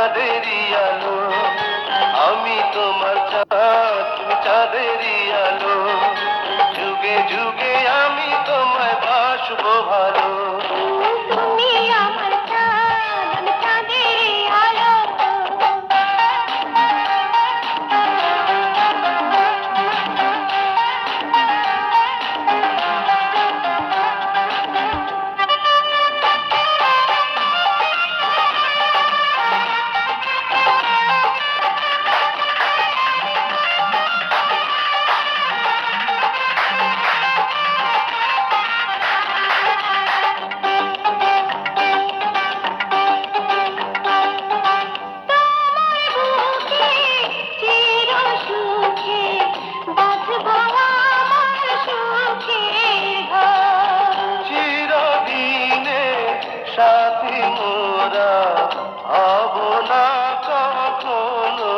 চাঁদেরই আলো, আমি তোমার চাঁদ, তুমি চাঁদেরই আলো। যুগে যুগে আমি তোমায় বাসবো ভালো। তুমি আমার চাঁদ, আমি চাঁদেরই আলো। সাথী মোরা হব না কখনো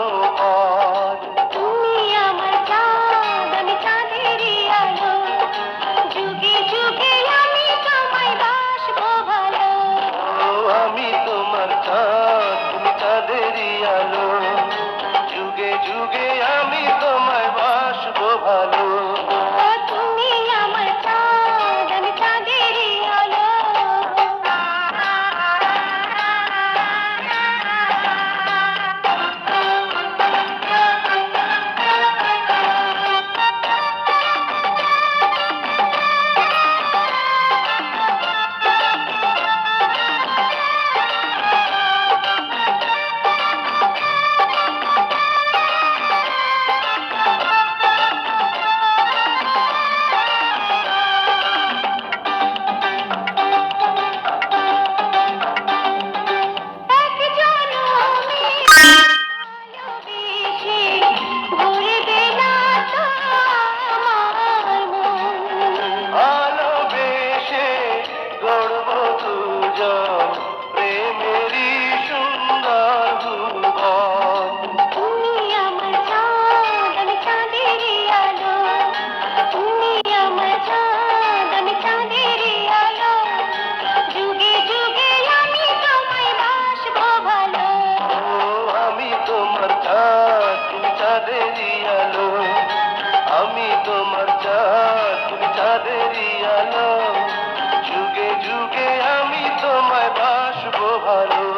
আর। তুমি আমার চাঁদ, আমি চাঁদেরই আলো। যুগে যুগে আমি তোমায় বাসবো ভালো। ও আমি তোমার চাঁদ, তুমি চাঁদেরই আলো। যুগে যুগে আমি তোমায় বাসবো ভালো। তুমি আমার চাঁদ, আমি চাঁদেরই আলো। ভালোবেসে গড়ব দুজন প্রেমেরই সুন্দর ভুবন। তুমি আমার চাঁদ, আমি চাঁদেরই আলো। তুমি আমার চাঁদ, আমি চাঁদেরই আলো। যুগে যুগে আমি তোমায় বাসবো ভালো। ও আমি তোমার চাঁদ, তুমি চাঁদেরই আলো। আমি তোমার চাঁদ, তুমি চাঁদেরই আলো। যুগে যুগে আমি তোমায় বাসবো ভালো।